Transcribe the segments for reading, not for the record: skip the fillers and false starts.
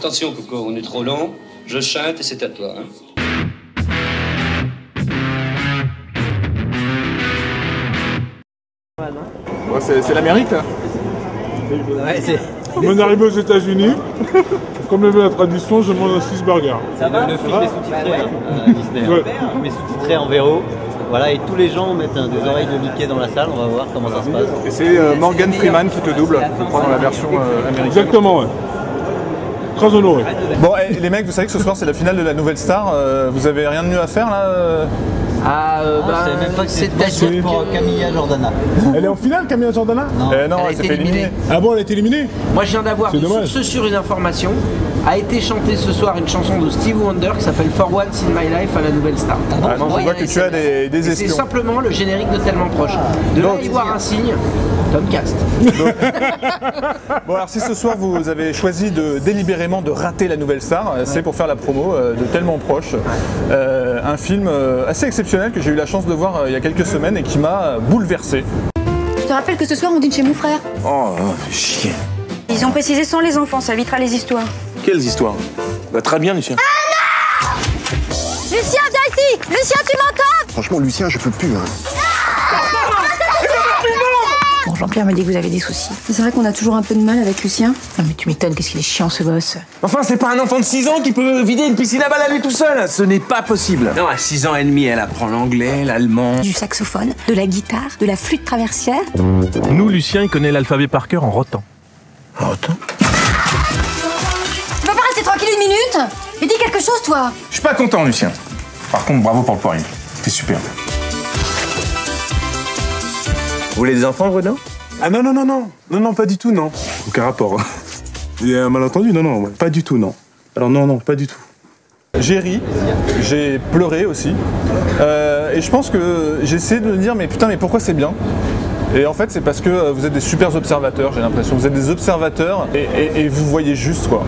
Attention, Coco, on est trop lent. Je chante et c'est à toi. Hein. Ouais, c'est l'Amérique là. Ouais, c'est... On est arrivé aux États-Unis. Comme le veut la tradition, je mange un cheeseburger. Ça va, le film est sous-titré Disney. Ouais. Mais sous-titré en VO. Voilà, et tous les gens mettent des oreilles de Mickey dans la salle. On va voir comment ça se passe. Et c'est Morgan Freeman qui te double, je crois, dans la version américaine. Exactement, ouais. Très honoré. Bon, les mecs, vous savez que ce soir c'est la finale de la Nouvelle Star. Vous avez rien de mieux à faire là Je savais même pas que c'était pour Camilla Jordana. Elle est en finale, Camilla Jordana? Non, elle s'est fait éliminer. Ah bon, elle a été éliminée? Moi, je viens d'avoir sur une information. A été chantée ce soir une chanson de Stevie Wonder qui s'appelle For Once in My Life à la Nouvelle Star. Non, je vois que tu as des c'est espions. simplement le générique de Tellement Proche. De là y voir un signe, Tomcast. Bon, alors si ce soir vous avez choisi délibérément de rater la Nouvelle Star, c'est pour faire la promo de Tellement Proche. Un film assez exceptionnel que j'ai eu la chance de voir il y a quelques semaines et qui m'a bouleversé. Je te rappelle que ce soir on dîne chez mon frère. Oh, chier. Ils ont précisé sans les enfants, ça évitera les histoires. Quelles histoires? Bah, très bien, Lucien. Ah non! Lucien, viens ici! Lucien, tu m'entends? Franchement, Lucien, je peux plus. Bon, Jean-Pierre m'a dit que vous avez des soucis. C'est vrai qu'on a toujours un peu de mal avec Lucien. Non mais tu m'étonnes, qu'est-ce qu'il est chiant ce gosse. Enfin, c'est pas un enfant de 6 ans qui peut vider une piscine à balles à lui tout seul. Ce n'est pas possible. Non, à 6 ans et demi, elle apprend l'anglais, l'allemand. Du saxophone, de la guitare, de la flûte traversière. Nous, Lucien, il connaît l'alphabet par cœur en rotant. En rotant? Tu vas pas rester tranquille une minute? Mais dis quelque chose, toi. Je suis pas content, Lucien. Par contre, bravo pour le poirier. C'était super. Vous voulez des enfants, Bruno? Ah non, non, non, non. Non, non, pas du tout, non. Aucun rapport. Il y a un malentendu? Non, non, pas du tout, non. Alors non, non, pas du tout. J'ai ri, j'ai pleuré aussi. Et je pense que j'ai essayé de me dire, mais putain, mais pourquoi c'est bien? Et en fait, c'est parce que vous êtes des super observateurs, j'ai l'impression. Vous êtes des observateurs et vous voyez juste, quoi.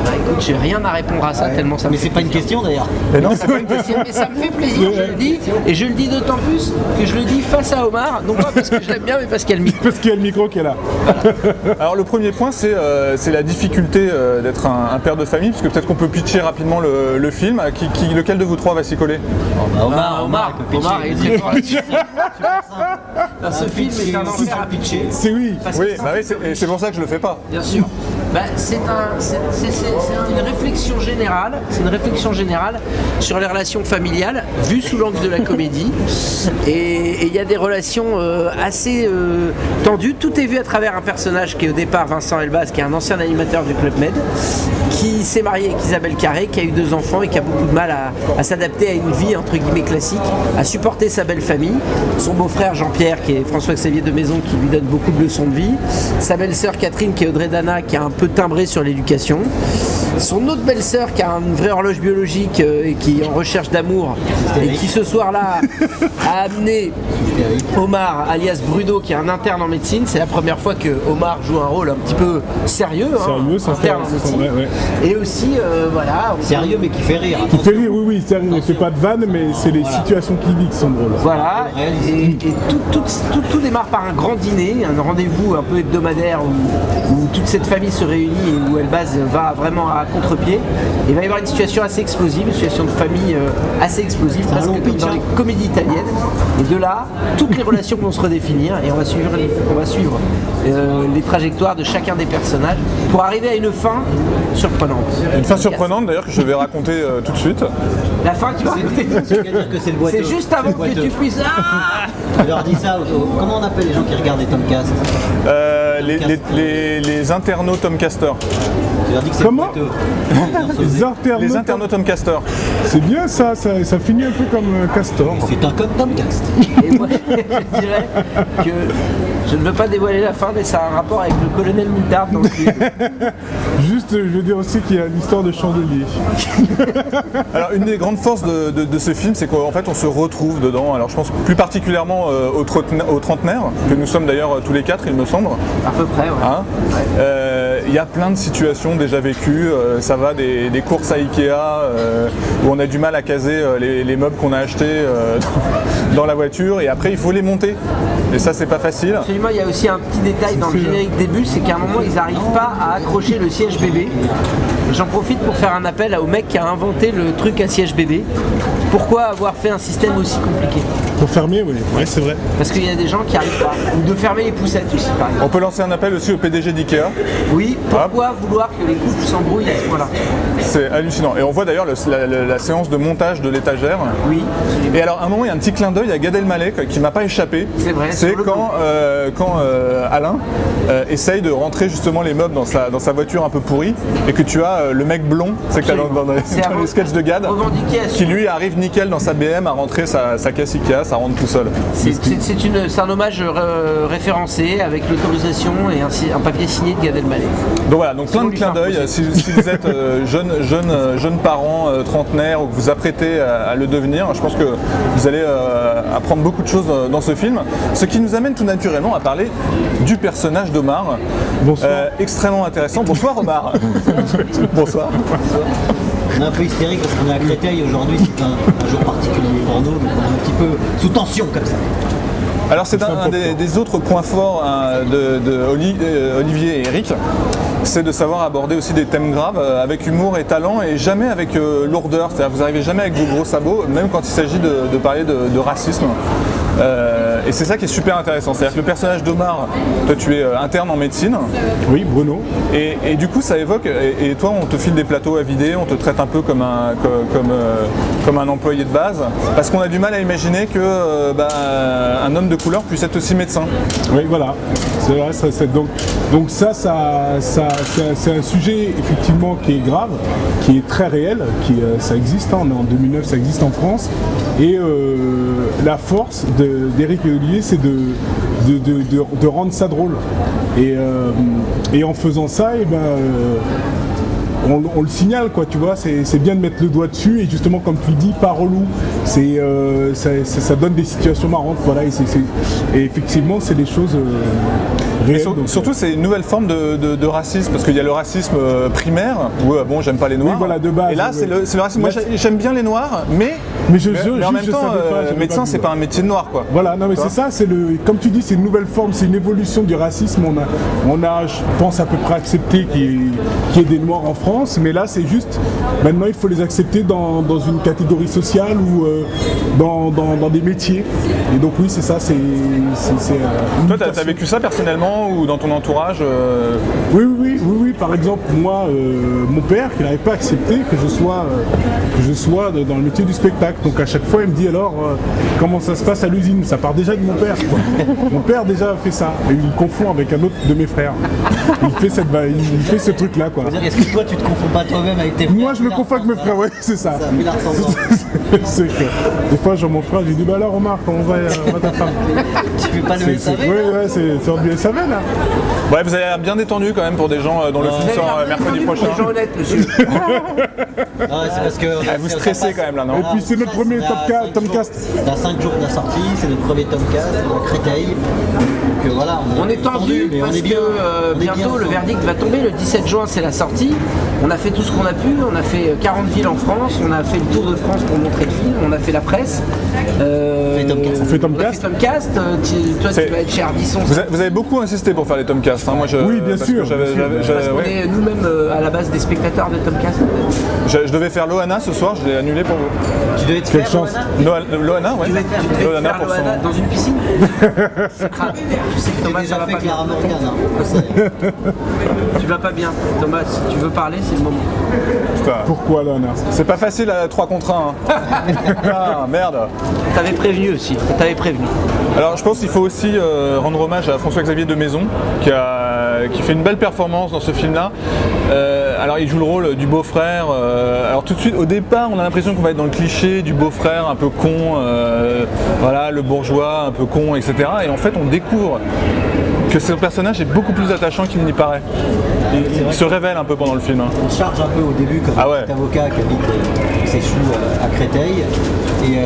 Bah écoute, j'ai rien à répondre à ça tellement ça me Mais c'est pas une question d'ailleurs. Mais non, c'est pas une question. Mais ça me fait plaisir, je le dis. Et je le dis d'autant plus que je le dis face à Omar. Non pas parce que je l'aime bien, mais parce qu'il y a le micro. Parce qu'il y a le micro qui est là. Alors le premier point, c'est la difficulté d'être un père de famille, parce que peut-être qu'on peut pitcher rapidement le film. Lequel de vous trois va s'y coller? Omar est très fort là-dessus. Ce film est un enfer à pitcher. C'est oui. Oui, bah oui, c'est pour ça que je le fais pas. Bien sûr. Bah, c'est une réflexion générale. C'est une réflexion générale sur les relations familiales, vues sous l'angle de la comédie. Et il y a des relations assez tendues. Tout est vu à travers un personnage qui est au départ Vincent Elbaz, qui est un ancien animateur du Club Med, qui s'est marié avec Isabelle Carré, qui a eu 2 enfants et qui a beaucoup de mal à s'adapter à une vie entre guillemets classique, à supporter sa belle famille. Son beau-frère Jean-Pierre, qui est François-Xavier de Maison, qui lui donne beaucoup de leçons de vie. Sa belle-sœur Catherine, qui est Audrey Dana, qui a un peu timbré sur l'éducation. Son autre belle-sœur, qui a une vraie horloge biologique et qui est en recherche d'amour, et qui ce soir-là a amené Omar, alias Bruno, qui est un interne en médecine. C'est la première fois que Omar joue un rôle un petit peu sérieux, interne en médecine. Ouais. Et aussi, voilà. Sérieux mais qui fait rire. Qui fait rire, oui, sérieux. Il ne fait pas de vanne, mais c'est les situations qu'il vit qui sont drôles. Voilà, et tout démarre par un grand dîner, un rendez-vous un peu hebdomadaire où toute cette famille se réunit et où Elbaz va vraiment à contre-pied. Il va y avoir une situation assez explosive, une situation de famille assez explosive, presque comme dans les comédies italiennes. Et de là, toutes les relations vont se redéfinir et on va suivre les trajectoires de chacun des personnages pour arriver à une fin surprenante. Une fin surprenante d'ailleurs que je vais raconter tout de suite. La fin, tu vas raconter tout de suite. C'est juste avant que tu puisses... Tu leur dis ça, comment on appelle les gens qui regardent les Tomcast? Les internautes Tomcaster. Tu leur dis que c'est comment? Les internautes Tomcaster. C'est bien ça finit un peu comme Castor. C'est un code Tomcast. Et moi, je dirais que je ne veux pas dévoiler la fin, mais ça a un rapport avec le colonel Moutard dans le film. Juste, je veux dire aussi qu'il y a l'histoire de chandelier. Alors, une des grandes forces de ce film, c'est qu'en fait, on se retrouve dedans. Alors, je pense plus particulièrement aux trentenaires, que nous sommes d'ailleurs tous les 4, il me semble. À peu près, ouais. Hein Il y a plein de situations déjà vécues, ça va des courses à Ikea où on a du mal à caser les meubles qu'on a achetés dans la voiture et après il faut les monter. Et ça c'est pas facile. Absolument, il y a aussi un petit détail dans le générique début, c'est qu'à un moment ils n'arrivent pas à accrocher le siège bébé. J'en profite pour faire un appel au mec qui a inventé le truc à siège bébé. Pourquoi avoir fait un système aussi compliqué? Pour fermer, oui, ouais, c'est vrai. Parce qu'il y a des gens qui n'arrivent pas. Ou de fermer les poussettes aussi, par exemple. On peut lancer un appel aussi au PDG d'Ikea. Oui, pourquoi vouloir que les couples s'embrouillent à ce point-là? C'est hallucinant. Et on voit d'ailleurs la séance de montage de l'étagère. Oui. Et alors, à un moment, il y a un petit clin d'œil à Gad Elmaleh qui m'a pas échappé. C'est vrai. C'est quand Alain essaye de rentrer justement les meubles dans sa voiture un peu pourrie et que tu as le mec blond, c'est que tu as dans les sketchs de Gad, qui lui arrive nickel dans sa BM à rentrer sa caisse Ikea, ça rentre tout seul. C'est un hommage référencé avec l'autorisation et un papier signé de Gad Elmaleh. Donc voilà, donc plein de clins d'œil. Si vous êtes jeune parent trentenaire ou que vous apprêtez à le devenir, je pense que vous allez apprendre beaucoup de choses dans ce film. Ce qui nous amène tout naturellement à parler du personnage d'Omar. Bonsoir. Extrêmement intéressant. Bonsoir Omar. Bonsoir. On est un peu hystérique parce qu'on est à Créteil aujourd'hui, c'est un jour particulier pour nous, donc on est un petit peu sous tension comme ça. Alors c'est un des autres points forts de Olivier et Eric, c'est de savoir aborder aussi des thèmes graves avec humour et talent et jamais avec lourdeur, c'est-à-dire vous n'arrivez jamais avec vos gros sabots, même quand il s'agit de parler de racisme. Et c'est ça qui est super intéressant, c'est-à-dire que le personnage d'Omar, toi tu es interne en médecine. Oui, Bruno. Et du coup ça évoque, et toi on te file des plateaux à vider, on te traite un peu comme un employé de base, parce qu'on a du mal à imaginer que un homme de couleur puisse être aussi médecin. Oui, voilà. C'est vrai, donc ça c'est un sujet effectivement qui est grave, qui est très réel, ça existe, on est en 2009, ça existe en France, et la force d'Eric et Olivier, c'est de rendre ça drôle. Et en faisant ça, on le signale, quoi, tu vois, c'est bien de mettre le doigt dessus et justement comme tu dis, pas relou, ça donne des situations marrantes, voilà, et effectivement c'est des choses réelles. Surtout c'est une nouvelle forme de racisme, parce qu'il y a le racisme primaire, où bon j'aime pas les noirs, oui, voilà, de base, et là c'est le racisme, moi j'aime bien les noirs, mais en même temps, médecin c'est pas un métier de noir, quoi. Voilà, non mais c'est ça, comme tu dis, c'est une nouvelle forme, c'est une évolution du racisme, on a je pense à peu près accepté qu'il y ait des noirs en France, mais là c'est juste, maintenant il faut les accepter dans une catégorie sociale ou dans des métiers. Et donc oui c'est ça, Toi t'as vécu ça personnellement ou dans ton entourage Oui, par exemple moi, mon père qui n'arrive pas à accepter que je sois dans le métier du spectacle. Donc à chaque fois il me dit alors comment ça se passe à l'usine, ça part déjà de mon père, quoi. Mon père déjà fait ça, et il confond avec un autre de mes frères. Il fait ce truc là, quoi. Est-ce que toi tu te confonds pas toi-même avec tes frères? Moi je me confonds avec mes frères, ouais, c'est ça. C'est que des fois j'ai mon frère, j'ai dit bah alors Omar, comment va ta femme? Tu fais pas le SAV? Ouais, c'est du SAV là. Ouais, vous avez l'air bien détendu quand même pour des gens dont le film sort mercredi prochain. Des gens honnêtes, monsieur. C'est parce que vous stressez quand même là, non? Et puis c'est notre premier Tomcast. Il y a 5 jours de la sortie, c'est notre premier Tomcast à Créteil. Donc voilà, on est tendu parce que bientôt le verdict va tomber, le 17 juin c'est la sortie. On a fait tout ce qu'on a pu, on a fait 40 villes en France, on a fait le tour de France pour montrer le film, on a fait la presse. On fait Tomcast. Toi tu vas être chez Ardisson. Vous avez beaucoup insisté pour faire les Tomcasts, hein. Moi, oui bien sûr. Parce qu'on est nous-mêmes à la base des spectateurs de Tomcast. Je devais faire Loana ce soir, je l'ai annulé pour vous. Tu devais te faire Loana, ouais. Tu devais faire Loana dans une piscine. Tu sais que Thomas ça va pas bien. Tu vas pas bien, Thomas, si tu veux parler c'est le moment. Pourquoi Loana? C'est pas facile à 3 contre 1. Hein. Ah merde. T'avais prévenu aussi, t'avais prévenu. Alors je pense qu'il faut aussi rendre hommage à François-Xavier de Maison qui fait une belle performance dans ce film-là. Alors il joue le rôle du beau-frère. Alors tout de suite, au départ, on a l'impression qu'on va être dans le cliché du beau-frère un peu con, voilà, le bourgeois un peu con, etc. Et en fait, on découvre que son personnage est beaucoup plus attachant qu'il n'y paraît. Il se révèle un peu pendant le film. Hein. Il charge un peu au début comme un petit avocat qui habite ses choux à Créteil. Et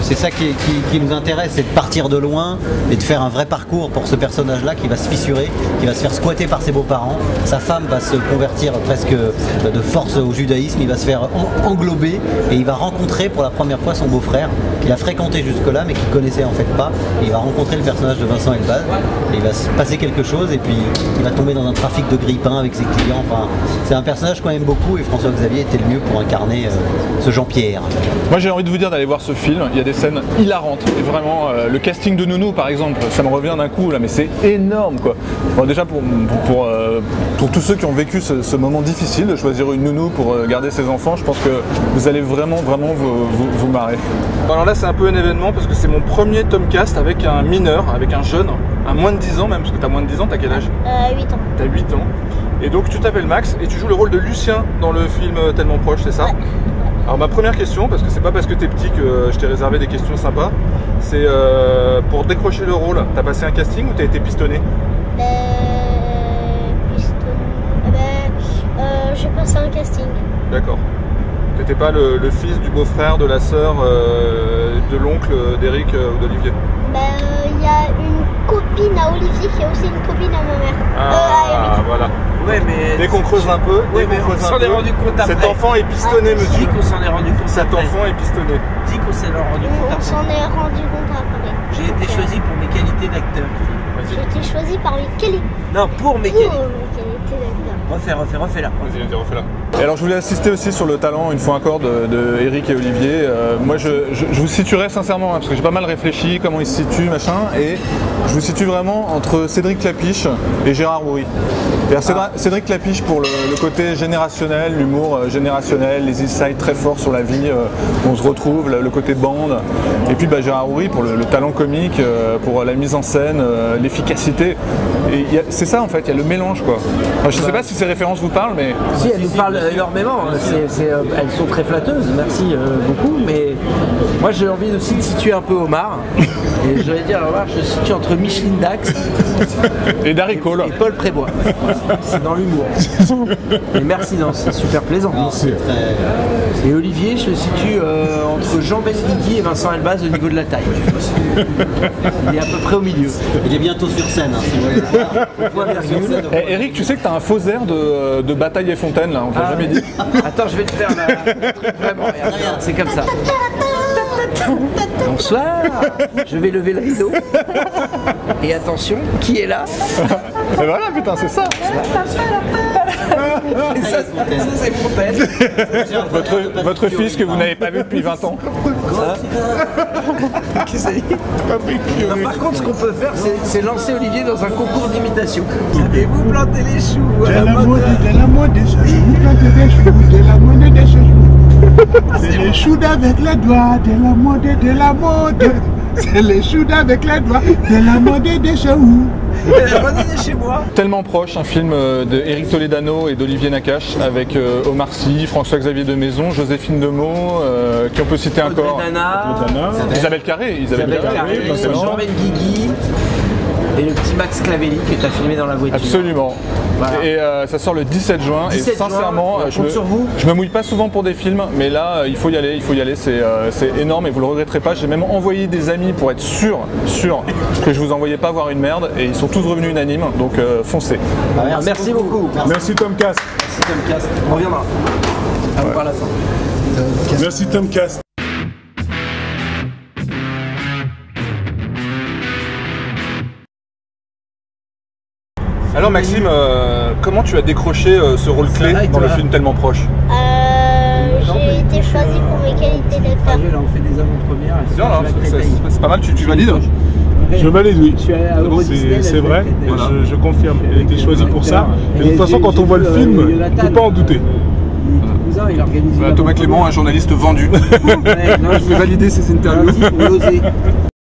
c'est ça qui nous intéresse, c'est de partir de loin et de faire un vrai parcours pour ce personnage-là qui va se fissurer, qui va se faire squatter par ses beaux-parents. Sa femme va se convertir presque de force au judaïsme, il va se faire englober et il va rencontrer pour la première fois son beau-frère qu'il a fréquenté jusque-là mais qu'il connaissait en fait pas. Et il va rencontrer le personnage de Vincent Elbaz et il va se passer quelque chose et puis il va tomber dans un trafic de grille-pain avec ses clients. Enfin, c'est un personnage qu'on aime beaucoup et François Xavier était le mieux pour incarner ce Jean-Pierre. Moi j'ai envie de vous dire d'aller voir ce film, il y a des scènes hilarantes et vraiment le casting de Nounou par exemple, ça me revient d'un coup là, mais c'est énorme quoi. Bon, déjà pour tous ceux qui ont vécu ce moment difficile de choisir une nounou pour garder ses enfants, je pense que vous allez vraiment vous marrer. Bon, alors là c'est un peu un événement parce que c'est mon premier Tomcast avec un mineur, avec un jeune, à moins de 10 ans même, parce que t'as moins de 10 ans, t'as quel âge? 8 ans. T'as 8 ans. Et donc tu t'appelles Max et tu joues le rôle de Lucien dans le film Tellement Proche, c'est ça? Ouais. Alors ma première question, parce que c'est pas parce que t'es petit que je t'ai réservé des questions sympas, c'est pour décrocher le rôle, t'as passé un casting ou t'as été pistonné? J'ai passé un casting. D'accord. T'étais pas le fils du beau-frère, de la sœur, de l'oncle d'Eric ou d'Olivier? Il y a une copine à Olivier qui est aussi une copine à ma mère. Ah, voilà. Ouais, mais dès qu'on creuse un peu, on s'en est rendu compte après. Cet enfant est pistonné, monsieur. Dis qu'on s'en est rendu compte. Cet enfant est pistonné. Dis qu'on s'en est rendu compte après. On s'en est rendu compte après. J'ai été choisi pour mes qualités d'acteur. J'ai été choisi par mes qualités. Non, pour mes qualités d'acteur. Refais-la. Vas-y, refais-la. Et alors je voulais assister aussi sur le talent une fois encore de Eric et Olivier. Moi je vous situerais sincèrement, hein, parce que j'ai pas mal réfléchi comment ils se situent, machin, et je vous situe vraiment entre Cédric Clapiche et Gérard Houry. Cédric Clapiche pour le côté générationnel, l'humour générationnel, les insights très forts sur la vie, on se retrouve, le côté bande. Et puis Gérard Houry pour le talent comique, pour la mise en scène, l'efficacité. Et c'est ça en fait, il y a le mélange quoi. Enfin, je sais pas si ces références vous parlent, mais... Si, elles nous parlent énormément, elles sont très flatteuses, merci beaucoup, mais moi j'ai envie aussi de situer un peu Omar. Et je vais dire, Omar, je situe entre Micheline Dax et Darry Cole et Paul Prébois. C'est dans l'humour. Et merci, c'est super plaisant. Et Olivier, je le situe entre Jean Benguigui et Vincent Elbaz au niveau de la taille. Il est à peu près au milieu. Il est bientôt sur scène. Hein, si vous voulez. Eric, tu sais que tu as un faux air de Bataille et Fontaine, là, on t'a jamais dit. Attends, je vais te faire le truc vraiment. C'est comme ça. Bonsoir, je vais lever le rideau. Et attention, qui est là? Et voilà, putain, c'est ça. Et ça c'est Fontaine. Votre fils que vous n'avez pas vu depuis 20 ans. Qui c'est? Par contre, ce qu'on peut faire, c'est lancer Olivier dans un concours d'imitation. Avez-vous planté les choux à la mode de ce jour, planter des choux, de la mode de ce jour. C'est les choux avec les doigts, de la mode. C'est les choux avec les doigts, de la mode de chez vous. Chez moi. Tellement Proche, un film de Éric Toledano et d'Olivier Nakache avec Omar Sy, François-Xavier de Maison, Joséphine Demeaux, qui on peut citer encore. Isabelle Carré, Jean Benguigui et le petit Max Clavelli que tu as filmé dans la voiture. Absolument. Voilà. Et ça sort le 17 juin. Et sincèrement, je me mouille pas souvent pour des films, mais là, il faut y aller, c'est énorme et vous le regretterez pas. J'ai même envoyé des amis pour être sûr que je vous envoyais pas voir une merde et ils sont tous revenus unanimes, donc foncez. Merci beaucoup. Merci Tomcast. Merci Tomcast. On reviendra. À vous par la fin. Merci Tomcast. Alors Maxime, comment tu as décroché ce rôle clé dans le film Tellement Proche? J'ai été choisi pour mes qualités d'acteur. Là, on fait des avant-premières. C'est pas mal, tu valides? Je valide, oui. C'est vrai, voilà. Je confirme. Elle a été choisie pour ça. Et de toute façon, quand on voit le film, on ne peut pas en douter. Il organise Thomas Clément, un journaliste vendu. Je vais valider ces interviews.